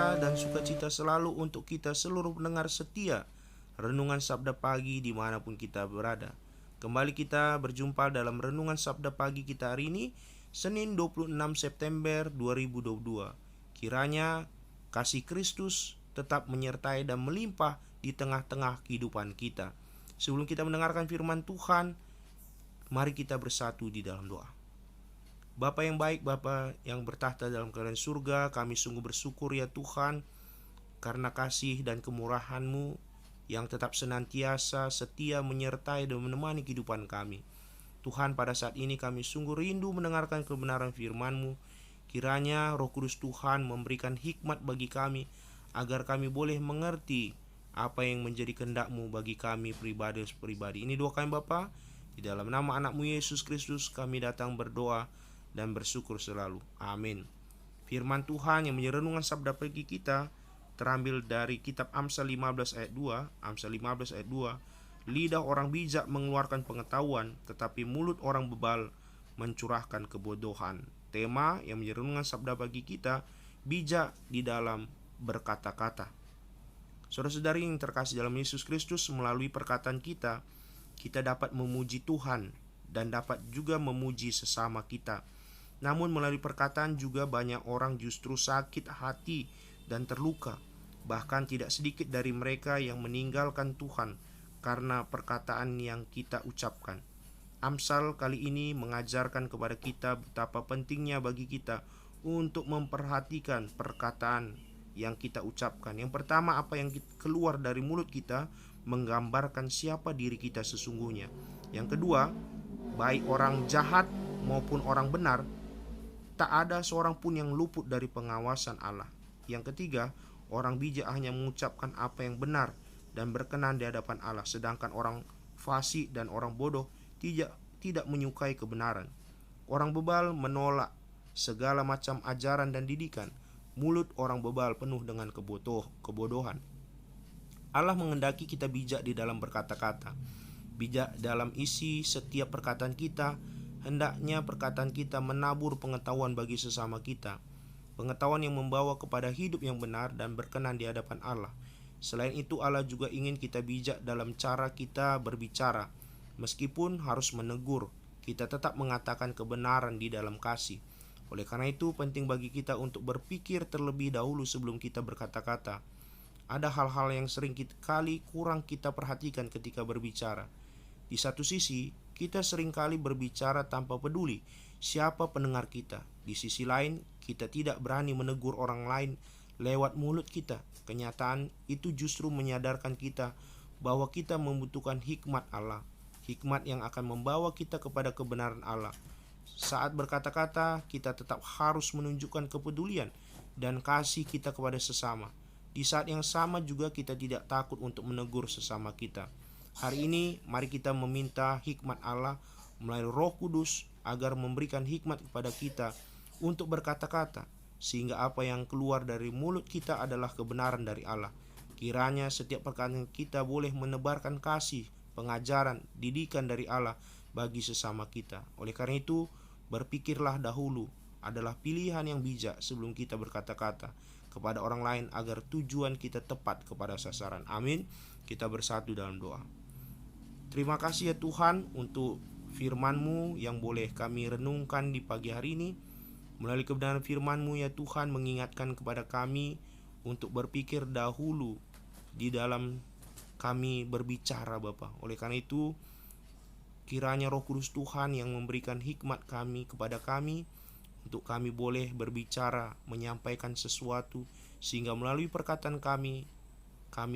sejahtera dan sukacita selalu untuk kita seluruh pendengar setia Renungan Sabda Pagi dimanapun kita berada. Kembali kita berjumpa dalam Renungan Sabda Pagi kita hari ini, Senin 26 September 2022. Kiranya kasih Kristus tetap menyertai dan melimpah di tengah-tengah kehidupan kita. Sebelum kita mendengarkan firman Tuhan, mari kita bersatu di dalam doa. Bapa yang baik, Bapa yang bertahta dalam kerajaan surga, kami sungguh bersyukur ya Tuhan, karena kasih dan kemurahan-Mu yang tetap senantiasa setia menyertai dan menemani kehidupan kami. Tuhan, pada saat ini kami sungguh rindu mendengarkan kebenaran firman-Mu. Kiranya Roh Kudus Tuhan memberikan hikmat bagi kami, agar kami boleh mengerti apa yang menjadi kehendak-Mu bagi kami pribadi. Ini doa kami Bapa, di dalam nama anak-Mu Yesus Kristus kami datang berdoa dan bersyukur selalu. Amin. Firman Tuhan yang menjadi renungan sabda pagi kita terambil dari kitab Amsal 15 ayat 2. Amsal 15 ayat 2. Lidah orang bijak mengeluarkan pengetahuan, tetapi mulut orang bebal mencurahkan kebodohan. Tema yang menjadi renungan sabda pagi kita, bijak di dalam berkata-kata. Saudara-saudari yang terkasih dalam Yesus Kristus, melalui perkataan kita dapat memuji Tuhan dan dapat juga memuji sesama kita. Namun melalui perkataan juga banyak orang justru sakit hati dan terluka. Bahkan tidak sedikit dari mereka yang meninggalkan Tuhan karena perkataan yang kita ucapkan. Amsal kali ini mengajarkan kepada kita betapa pentingnya bagi kita untuk memperhatikan perkataan yang kita ucapkan. Yang pertama, apa yang keluar dari mulut kita menggambarkan siapa diri kita sesungguhnya. Yang kedua, baik orang jahat maupun orang benar, tak ada seorang pun yang luput dari pengawasan Allah. Yang ketiga, orang bijak hanya mengucapkan apa yang benar dan berkenan di hadapan Allah, sedangkan orang fasik dan orang bodoh tidak menyukai kebenaran. Orang bebal menolak segala macam ajaran dan didikan. Mulut orang bebal penuh dengan kebodohan. Allah menghendaki kita bijak di dalam berkata-kata. Bijak dalam isi setiap perkataan kita. Hendaknya perkataan kita menabur pengetahuan bagi sesama kita. Pengetahuan yang membawa kepada hidup yang benar dan berkenan di hadapan Allah. Selain itu, Allah juga ingin kita bijak dalam cara kita berbicara. Meskipun harus menegur, kita tetap mengatakan kebenaran di dalam kasih. Oleh karena itu, penting bagi kita untuk berpikir terlebih dahulu sebelum kita berkata-kata. Ada hal-hal yang sering kali kurang kita perhatikan ketika berbicara. Di satu sisi, kita seringkali berbicara tanpa peduli siapa pendengar kita. Di sisi lain, kita tidak berani menegur orang lain lewat mulut kita. Kenyataan itu justru menyadarkan kita bahwa kita membutuhkan hikmat Allah, hikmat yang akan membawa kita kepada kebenaran Allah. Saat berkata-kata, kita tetap harus menunjukkan kepedulian dan kasih kita kepada sesama. Di saat yang sama juga kita tidak takut untuk menegur sesama kita. Hari ini mari kita meminta hikmat Allah melalui Roh Kudus agar memberikan hikmat kepada kita untuk berkata-kata, sehingga apa yang keluar dari mulut kita adalah kebenaran dari Allah. Kiranya setiap perkataan kita boleh menebarkan kasih, pengajaran, didikan dari Allah bagi sesama kita. Oleh karena itu, berpikirlah dahulu adalah pilihan yang bijak sebelum kita berkata-kata kepada orang lain agar tujuan kita tepat kepada sasaran. Amin. Kita bersatu dalam doa. Terima kasih ya Tuhan untuk firman-Mu yang boleh kami renungkan di pagi hari ini. Melalui kebenaran firman-Mu ya Tuhan, mengingatkan kepada kami untuk berpikir dahulu di dalam kami berbicara Bapa. Oleh karena itu, kiranya Roh Kudus Tuhan yang memberikan hikmat kepada kami untuk kami boleh berbicara, menyampaikan sesuatu, sehingga melalui perkataan kami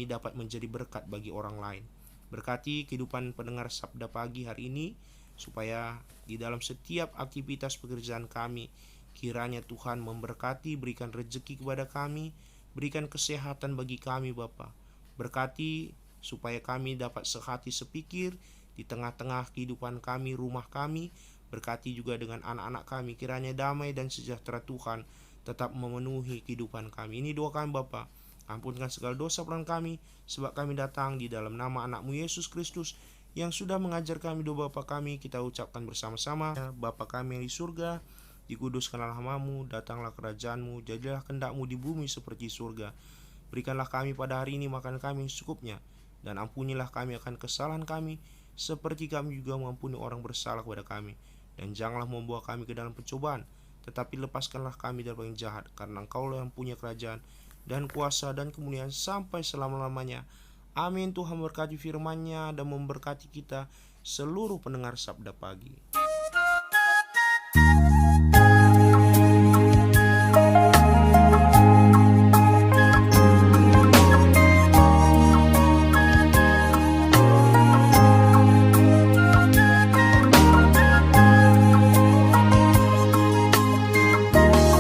dapat menjadi berkat bagi orang lain. Berkati kehidupan pendengar sabda pagi hari ini, supaya di dalam setiap aktivitas pekerjaan kami, kiranya Tuhan memberkati, berikan rezeki kepada kami, berikan kesehatan bagi kami Bapa. Berkati supaya kami dapat sehati sepikir di tengah-tengah kehidupan kami, rumah kami. Berkati juga dengan anak-anak kami, kiranya damai dan sejahtera Tuhan tetap memenuhi kehidupan kami. Ini doa kami Bapa. Ampunkan segala dosa pelanggan kami, sebab kami datang di dalam nama anak-Mu Yesus Kristus yang sudah mengajar kami doa Bapa kami. Kita ucapkan bersama-sama, Bapa kami yang di surga, dikuduskanlah namamu, datanglah kerajaanmu, jadilah kehendak-mu di bumi seperti surga. Berikanlah kami pada hari ini makan kami yang secukupnya, dan ampunilah kami akan kesalahan kami, seperti kami juga mengampuni orang bersalah kepada kami. Dan janganlah membawa kami ke dalam pencobaan, tetapi lepaskanlah kami dari yang jahat, karena Engkaulah yang punya kerajaan, dan kuasa, dan kemuliaan sampai selama-lamanya. Amin. Tuhan memberkati firman-Nya dan memberkati kita seluruh pendengar Sabda Pagi.